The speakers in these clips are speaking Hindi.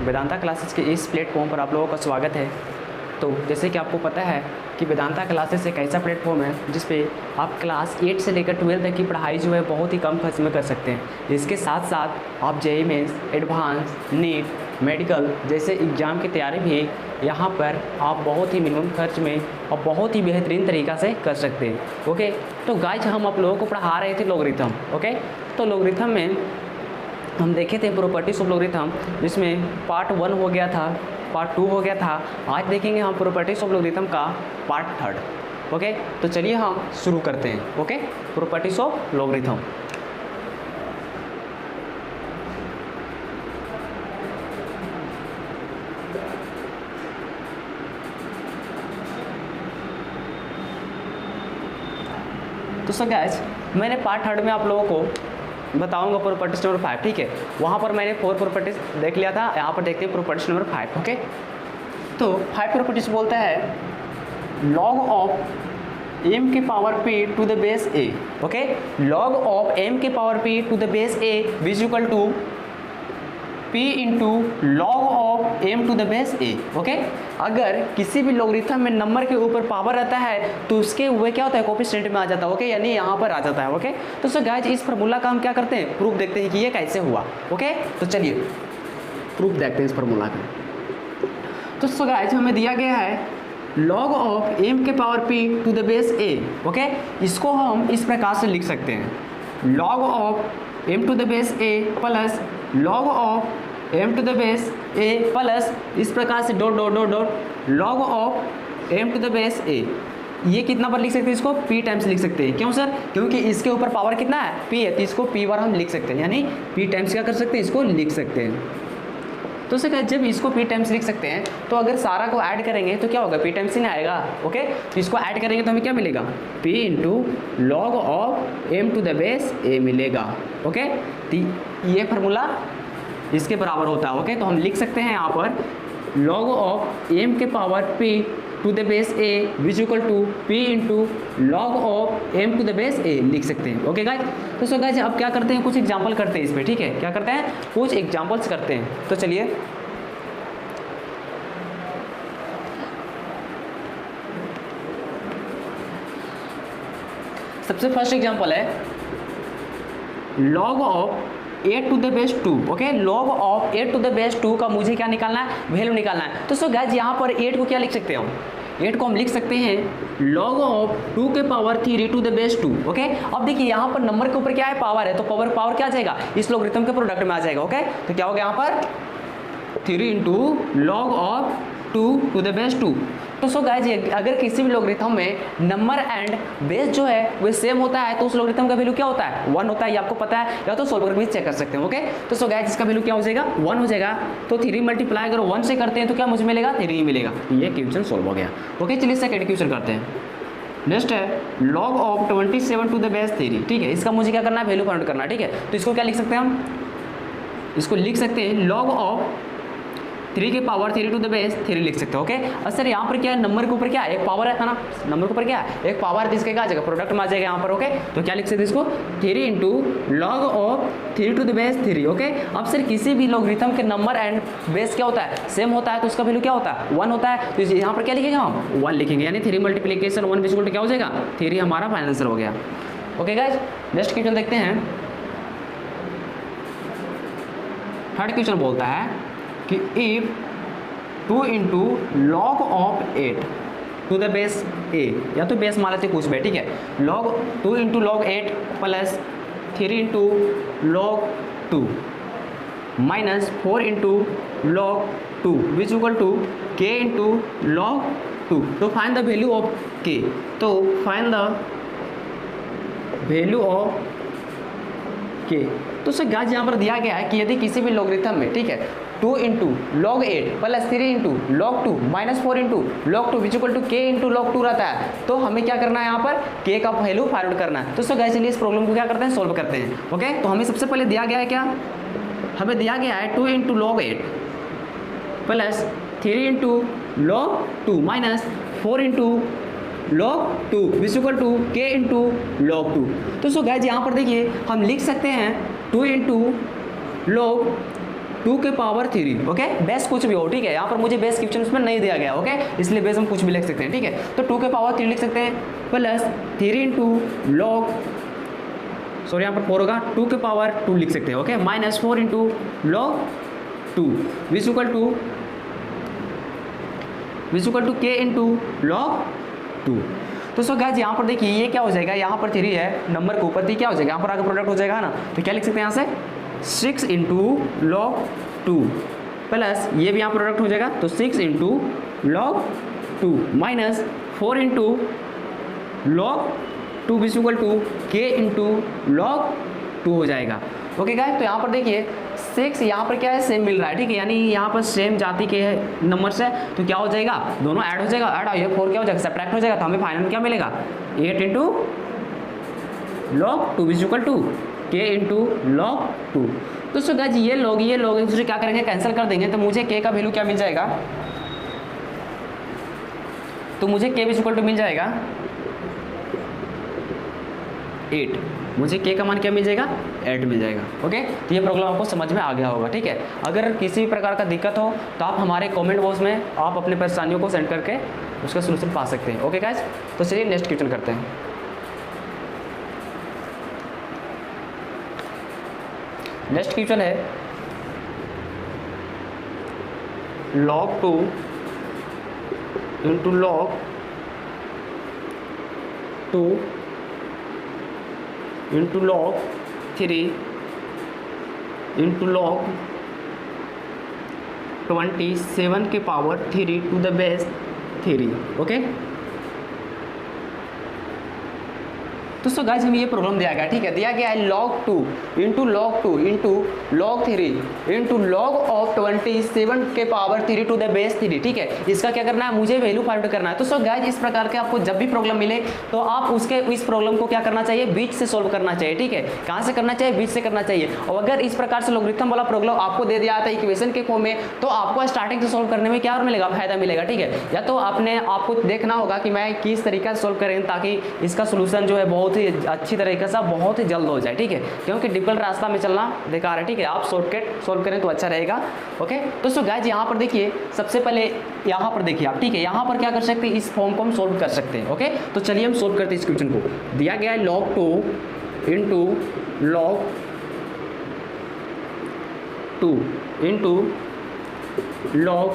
वेदांता क्लासेस के इस प्लेटफॉर्म पर आप लोगों का स्वागत है। तो जैसे कि आपको पता है कि वेदांता क्लासेस एक ऐसा प्लेटफॉर्म है जिस पे आप क्लास 8 से लेकर 12 तक की पढ़ाई जो है बहुत ही कम खर्च में कर सकते हैं। इसके साथ साथ आप JEE mains, advance, NEET, medical जैसे एग्ज़ाम की तैयारी भी यहाँ पर आप बहुत ही मिनिमम खर्च में और बहुत ही बेहतरीन तरीक़ा से कर सकते हैं। ओके, तो गाइज हम आप लोगों को पढ़ा रहे थे लॉगरिथम। ओके, तो लॉगरिथम में हम देखे थे प्रॉपर्टीज ऑफ लॉगरिथम, जिसमें पार्ट 1 हो गया था, पार्ट 2 हो गया था। आज देखेंगे हम प्रॉपर्टीज ऑफ लॉगरिथम का पार्ट 3। ओके, तो चलिए हम शुरू करते हैं। Okay, properties of logarithm. तो सर गाइस, मैंने पार्ट 3 में आप लोगों को बताऊंगा प्रॉपर्टीज नंबर 5। ठीक है, वहाँ पर मैंने 4 प्रॉपर्टीज देख लिया था। यहाँ पर देखते हैं प्रॉपर्टीज नंबर 5। ओके, तो 5 प्रॉपर्टीज बोलता है लॉग ऑफ m के power p to the base a। Okay, log of m के power p to the base a is equal to p into log of m to the base a। Okay, अगर किसी भी लॉगरिथम में नंबर के ऊपर पावर रहता है तो उसके हुए क्या होता है, कोफिशिएंट में आ जाता है। ओके, यानी यहाँ पर आ जाता है। ओके, तो सर गाइस इस फार्मूला का हम क्या करते हैं, प्रूफ देखते हैं कि ये कैसे हुआ। ओके, तो चलिए प्रूफ देखते हैं इस फार्मूला का। तो सर गाइस हमें दिया गया है लॉग ऑफ m के power p to the base a। Okay, इसको हम इस प्रकार से लिख सकते हैं, log of m to the base a plus log of m to the base a plus इस प्रकार से dot dot dot dot log of m to the base a। ये कितना बार लिख सकते हैं, इसको p टाइम्स लिख सकते हैं। क्यों सर, क्योंकि इसके ऊपर पावर कितना है, p है, तो इसको p बार हम लिख सकते हैं, यानी p टाइम्स क्या कर सकते हैं, इसको लिख सकते हैं। तो सर जब इसको p टाइम्स लिख सकते हैं तो अगर सारा को ऐड करेंगे तो क्या होगा, p टाइम्स ही नहीं आएगा। ओके, तो इसको ऐड करेंगे तो हमें क्या मिलेगा, p into log of m to the base a मिलेगा। ओके, तो ये फार्मूला इसके बराबर होता है। ओके, तो हम लिख सकते हैं यहाँ पर लॉग ऑफ m के power p to the base a which equal to p into log of m to the base a लिख सकते हैं। ओके गाइज, तो सो गाइज अब क्या करते हैं, कुछ एग्जांपल करते हैं इस पे। ठीक है, क्या करते हैं, कुछ एग्जांपल्स करते हैं। तो चलिए सबसे फर्स्ट एग्जांपल है log of a to the base 2। Okay, log of a to the base 2 का मुझे क्या निकालना है, वैल्यू निकालना है। तो सो गाइज यहाँ पर 8 को क्या लिख सकते हैं हम, 8 को हम लिख सकते हैं लॉग ऑफ 2 के power 3 to the base 2। Okay, अब देखिए यहाँ पर नंबर के ऊपर क्या है, पावर है, तो पावर क्या आ जाएगा, इस लॉगरिथम के प्रोडक्ट में आ जाएगा। ओके, तो क्या होगा यहाँ पर 3 into log of 2 to the base 2। तो सो गाइज अगर किसी भी लॉगरिथम में नंबर एंड बेस जो है वो सेम होता है तो उस लॉगरिथम का वैल्यू क्या होता है, 1 होता है। ये आपको पता है, या तो सॉल्व करके भी चेक कर सकते हैं। ओके, तो सो गाइज इसका वैल्यू क्या हो जाएगा, 1 हो जाएगा। तो 3 मल्टीप्लाई अगर 1 से करते हैं तो क्या मुझे मिलेगा, 3 ही मिलेगा। ये क्वेश्चन सॉल्व हो गया। ओके, चलिए सेकंड क्वेश्चन करते हैं। नेक्स्ट है log of 27 to the base 3। ठीक है, इसका मुझे क्या करना है, वैल्यू फाइंड करना है। ठीक है, तो इसको क्या लिख सकते हैं हम, इसको लिख सकते हैं लॉग ऑफ 3 के पावर 3 टू द बेस 3 लिख सकते हैं। ओके, और सर यहाँ पर क्या है, नंबर के ऊपर क्या है, एक पावर है ना, नंबर के ऊपर क्या है, एक पावर है, इसके क्या आ जाएगा, प्रोडक्ट में आ जाएगा यहाँ पर। ओके, तो क्या लिख सकते हैं इसको, 3 into log of 3 to the base 3। Okay, अब सर किसी भी लॉगरिथम के नंबर एंड बेस क्या होता है, सेम होता है, तो उसका वैल्यू क्या होता है, 1 होता है। तो यहाँ पर क्या लिखेंगे हम, 1 लिखेंगे, यानी 3 मल्टीप्लीकेशन 1 इक्वल टू क्या हो जाएगा, 3 हमारा फाइनल आंसर हो गया। ओके गाइज, नेक्स्ट क्वेश्चन देखते हैं। थर्ड क्वेश्चन बोलता है कि if 2 into log of 8 to the base a, या तो बेस मान लेते कुछ भी। ठीक है, log 2 into log 8 plus 3 into log 2 minus 4 into log 2 which equal to k into log 2। तो find the value of k। तो find the value of k। तो सर गाइस यहाँ पर दिया गया है कि यदि किसी भी लॉगरिथम में, ठीक है, 2 into log 8 plus 3 into log 2 minus 4 into log 2 which equal to K into log 2 रहता है, तो हमें क्या करना है, यहाँ पर के का वैल्यू फाइंड आउट करना है। तो सो गाइस चलिए इस प्रॉब्लम को क्या करते हैं, सोल्व करते हैं। ओके, तो हमें सबसे पहले दिया गया है क्या, हमें दिया गया है 2 into log 8 plus 3 into log 2 minus 4 into log 2 which equal to K into log 2। तो सो गाइज यहाँ पर देखिए हम लिख सकते हैं 2 इंटू लॉग 2 के पावर 3, ओके, बेस कुछ भी हो, ठीक है, यहाँ पर मुझे बेस क्वेश्चन उसमें नहीं दिया गया, ओके, इसलिए बेस हम कुछ भी लिख सकते हैं, ठीक है। तो 2 के पावर 3 लिख सकते हैं प्लस 3 इंटू लॉग, सॉरी यहाँ पर 4 होगा, 2 के पावर 2 लिख सकते हैं, okay, minus 4 into log 2 which equal to K into log 2। तो सो गाइस यहाँ पर देखिए ये क्या हो जाएगा, यहाँ पर 3 है, नंबर के ऊपर 3 क्या हो जाएगा, यहाँ पर आगे प्रोडक्ट हो जाएगा ना, तो क्या लिख सकते हैं यहाँ से 6 इंटू लॉग 2 प्लस ये भी यहाँ प्रोडक्ट हो जाएगा, तो 6 into log 2 minus 4 into log 2 which equal to K into log 2 हो जाएगा, ओके गाइस। तो यहाँ पर देखिए 6 यहाँ पर क्या है, सेम मिल रहा है, ठीक है, यानी यहाँ पर सेम जाति के नंबर से, तो क्या हो जाएगा, दोनों ऐड हो जाएगा, ऐड आइए 4 क्या हो जाएगा, सब्ट्रैक्ट हो जाएगा, तो हमें फाइनल क्या मिलेगा 8 into log 2 which equal to K into log 2। तो सो गाइस ये लोग एक दूसरे क्या करेंगे, कैंसिल कर देंगे, तो मुझे के का वैल्यू क्या मिल जाएगा, तो मुझे के विच इक्वल टू मिल जाएगा 8, मुझे के का मान क्या मिल जाएगा 8 मिल जाएगा, ओके। तो ये प्रॉब्लम आपको समझ में आ गया होगा, ठीक है। अगर किसी भी प्रकार का दिक्कत हो तो आप हमारे कमेंट बॉक्स में आप अपनी परेशानियों को सेंड करके उसका सलूशन पा सकते हैं, ओके गाइस। तो चलिए नेक्स्ट क्वेश्चन करते हैं। नेक्स्ट क्वेश्चन है log 2 into log 2 into log 3 into log 27 के power 3 to the base 3, okay. तो सो गाइस हमें ये प्रॉब्लम दिया गया, ठीक है, दिया गया है log 2 into log 2 into log 3 into log of 27 के पावर 3 टू द बेस 3, ठीक है। इसका क्या करना है, मुझे वैल्यू फाइंड करना है। तो सो गाइस इस प्रकार के आपको जब भी प्रॉब्लम मिले तो आप उसके इस प्रॉब्लम को क्या करना चाहिए, बीच से सोल्व करना चाहिए, ठीक है। कहाँ से करना चाहिए, बीच से करना चाहिए। और अगर इस प्रकार से लॉगरिथम वाला प्रॉब्लम आपको दे दिया था इक्वेशन के फॉर्म में, तो आपको स्टार्टिंग से सोल्व करने में क्या मिलेगा, फायदा मिलेगा, ठीक है। या तो आपको देखना होगा कि मैं किस तरीके से सोल्व करें ताकि इसका सोल्यूशन जो है बहुत ही अच्छी तरीके से बहुत ही जल्द हो जाए, ठीक है, क्योंकि डिफिकल्ट रास्ता में चलना बेकार है, ठीक है। आप शॉर्टकट सोल्व करें तो अच्छा रहेगा, ओके। तो सो गाइस यहाँ पर देखिए सबसे पहले यहाँ पर देखिए आप, ठीक है, यहाँ पर क्या कर सकते हैं, इस फॉर्म को हम सोल्व कर सकते हैं, ओके। तो चलिए हम सोल्व करते हैं इस क्वेश्चन को। दिया गया है log 2 into log 2 into log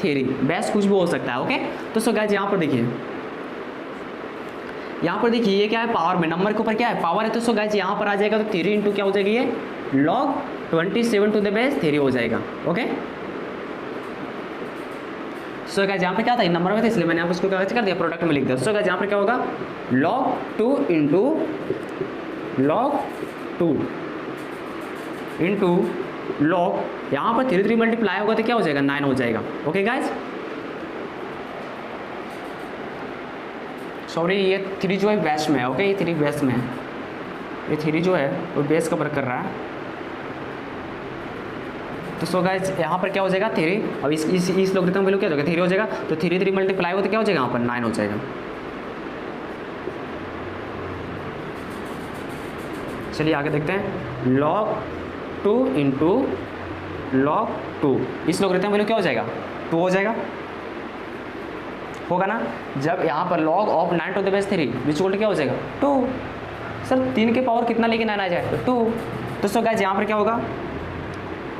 3, base कुछ भी हो सकता है, ओके। तो सो गाइस यहाँ पर देखिए ये क्या है, पावर में, नंबर के ऊपर क्या है, पावर है। तो सो गाइस यहाँ पर आ जाएगा, तो 3 इंटू क्या हो जाएगी, ये log 27 टू द बेस 3 हो जाएगा, ओके। सो गाइस यहाँ पे क्या था, नंबर में था इसलिए मैंने यहाँ पर इसको क्या कर दिया, प्रोडक्ट में लिख दिया। सो गाइस यहाँ पर क्या होगा, log 2 into log 2 into log, यहाँ पर 3 मल्टीप्लाई होगा तो क्या हो जाएगा, 9 हो जाएगा, ओके गाइस। सॉरी ये 3 जो है बेस में है, ओके, ये 3 बेस में है, ये 3 जो है वो बेस कवर कर रहा है। तो सो गाइस यहाँ पर क्या हो जाएगा 3, अब इस लॉगरिथम वैल्यू क्या हो जाएगा 3 हो जाएगा, तो 3 मल्टीप्लाई हो तो क्या हो जाएगा, यहाँ पर 9 हो जाएगा। चलिए आगे देखते हैं, log 2 इंटू log 2, इस लॉगरिथम वैल्यू क्या हो जाएगा 2 हो जाएगा, होगा ना। जब यहाँ पर log of 9 to the base 3 which equal to क्या हो जाएगा 2, सर 3 के पावर कितना लेके 9 आ जाए, तो 2। तो सो गाइस यहाँ पर क्या होगा,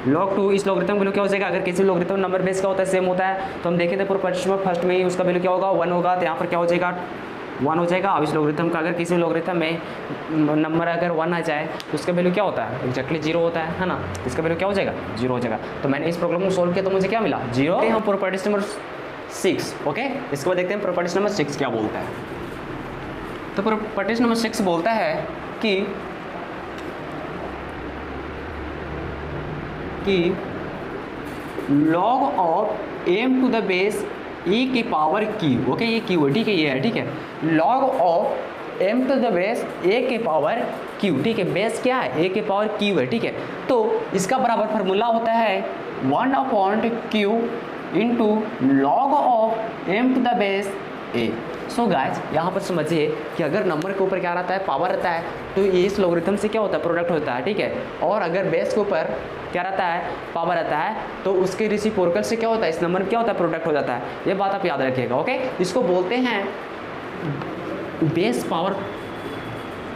log 2 इस लॉगरिथम वैल्यू क्या हो जाएगा, अगर किसी लॉगरिथम नंबर बेस का होता है सेम होता है, तो हम देखें थे प्रॉपर्टी में फर्स्ट में ही उसका वैल्यू क्या होगा 1 होगा, तो यहाँ पर क्या हो जाएगा 1 हो जाएगा। अब इस लॉगरिथम का अगर किसी लॉगरिथम में नंबर अगर 1 आ जाए तो उसका वैल्यू क्या होता है, एक्जैक्टली 0 होता है ना, इसका वैल्यू क्या हो जाएगा 0 हो जाएगा। तो मैंने इस प्रॉब्लम को सोल्व किया तो मुझे क्या मिला 0। हम प्रॉपर्टी नंबर 6, ओके, इसके बाद देखते हैं प्रॉपर्टी नंबर 6 क्या बोलता है। तो प्रॉपर्टी नंबर 6 बोलता है कि log of m to the base e की पावर q, ओके, ये q है, ठीक है, ये है, ठीक है, log of m to the base a के पावर q, ठीक है, बेस क्या है a के पावर q है, ठीक है। तो इसका बराबर फार्मूला होता है 1/q into log of m to the base A. So guys यहाँ पर समझिए कि अगर नंबर के ऊपर क्या रहता है, पावर रहता है, तो ये इस लॉगरिथम से क्या होता है, प्रोडक्ट होता है, ठीक है। और अगर बेस के ऊपर क्या रहता है, पावर रहता है, तो उसके रेसिप्रोकल से क्या होता है, इस नंबर में क्या होता है, प्रोडक्ट हो जाता है। ये बात आप याद रखिएगा, ओके। इसको बोलते हैं बेस पावर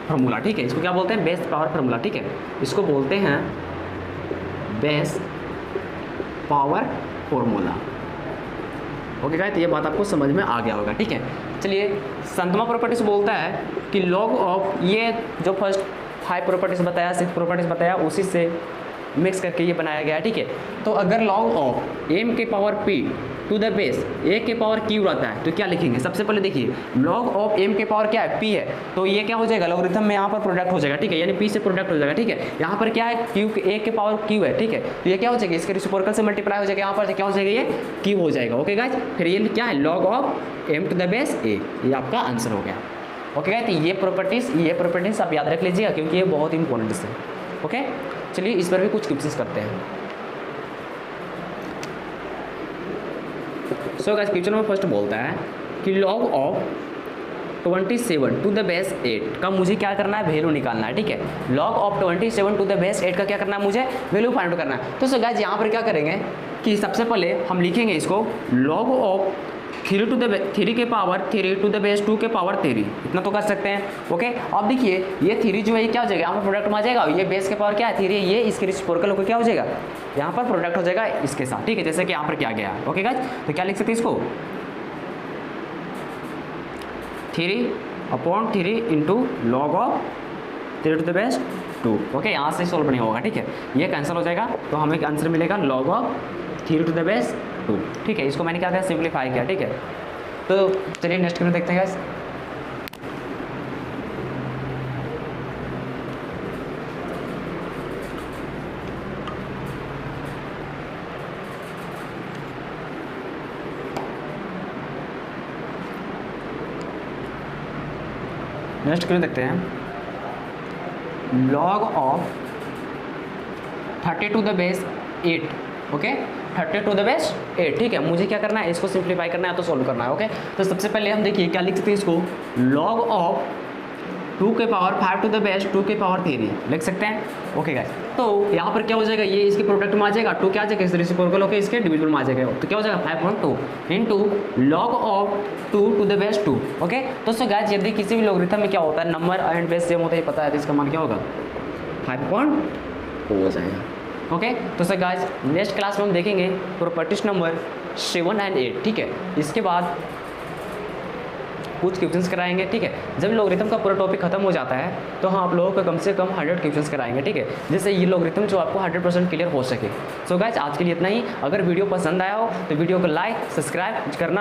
फार्मूला, ठीक है। इसको क्या बोलते हैं, बेस पावर फार्मूला, ठीक है। इसको बोलते हैं base power formula, okay guys. तो ये बात आपको समझ में आ गया होगा, ठीक है। चलिए संतमा प्रॉपर्टीज बोलता है कि लॉग ऑफ, ये जो फर्स्ट 5 प्रॉपर्टीज बताया, 6 प्रॉपर्टीज बताया, उसी से मिक्स करके ये बनाया गया है, ठीक है। तो अगर लॉग ऑफ m के power p to the base a के पावर q रहता है, तो क्या लिखेंगे, सबसे पहले देखिए लॉग ऑफ m के पावर क्या है, p है, तो ये क्या हो जाएगा, लॉगरिथम में यहाँ पर प्रोडक्ट हो जाएगा, ठीक है, यानी p से प्रोडक्ट हो जाएगा, ठीक है। यहाँ पर क्या है, q a के पावर q है, ठीक है, तो ये क्या हो जाएगा, इसके रेसिप्रोकल से मल्टीप्लाई हो जाएगा, यहाँ पर क्या हो जाएगा, ये q हो जाएगा, ओके गाइस। फिर ये क्या है, log of m to the base a, ये आपका आंसर हो गया, ओके गाइस। तो ये प्रॉपर्टीज आप याद रख लीजिएगा, क्योंकि ये बहुत इंपॉर्टेंट है, ओके। चलिए इस पर भी कुछ क्वेश्चंस करते हैं। सो गाइस क्वेश्चन में फर्स्ट बोलता है कि log of 27 to the base 8 का मुझे क्या करना है, वैल्यू निकालना है, ठीक है। Log of 27 to the base 8 का क्या करना है, मुझे वैल्यू फाइंड आउट करना है। तो सो गाइस यहाँ पर क्या करेंगे कि सबसे पहले हम लिखेंगे इसको लॉग ऑफ 3 के पावर 3 टू द बेस 2 के पावर 3, इतना तो कर सकते हैं, ओके। अब देखिए ये 3 जो है ये क्या हो जाएगा, यहाँ पर प्रोडक्ट में आ जाएगा, ये बेस के पावर क्या है 3 है, ये इसके रेसिप्रोकल होकर क्या हो जाएगा, यहाँ पर प्रोडक्ट हो जाएगा इसके साथ, ठीक है, जैसे कि यहाँ पर क्या गया है, ओके गाइस। तो क्या लिख सकते हैं इसको 3/3 into log of 3 to the base 2, okay. यहाँ से सॉल्व नहीं होगा, ठीक है, ये कैंसिल हो जाएगा, तो हमें आंसर मिलेगा log of 3 to the base 2, ठीक है। इसको मैंने क्या किया, सिंप्लीफाई किया, ठीक है। तो चलिए नेक्स्ट क्वेश्चन देखते हैं गाइस। नेक्स्ट क्वेश्चन देखते हैं, log of 30 to the base 8, okay, 30 to the base 8, ठीक है। मुझे क्या करना है, इसको सिंप्लीफाई करना है, तो सॉल्व करना है, ओके। तो सबसे पहले हम देखिए क्या लिख सकते हैं इसको, लॉग ऑफ 2 के पावर 5 टू द बेस 2 के पावर 3 लिख सकते हैं, ओके गाइस। तो यहाँ पर क्या हो जाएगा, ये इसके प्रोडक्ट में आ जाएगा, 2 क्या आ जाएगा, इस रेसिप्रोकल होकर इसके डिविजिबल में आ जाएगा, तो क्या हो जाएगा 5.2 into log of 2 to the base 2, okay. तो सो गाइस यदि किसी भी लॉगरिथम में क्या होता है, नंबर एंड बेस सेम होता है, पता है, तो इसका मान क्या होगा 5.2 हो जाएगा, ओके। तो सर गाइस नेक्स्ट क्लास में हम देखेंगे प्रॉपर्टीज नंबर 7 एंड 8, ठीक है। इसके बाद कुछ क्वेश्चंस कराएंगे, ठीक है। जब लॉगरिथम का पूरा टॉपिक खत्म हो जाता है तो हम आप लोगों को कम से कम 100 क्वेश्चंस कराएंगे, ठीक है, जिससे ये लॉगरिथम जो आपको 100% क्लियर हो सके। सो गाइस आज के लिए इतना ही। अगर वीडियो पसंद आया हो तो वीडियो को लाइक सब्सक्राइब करना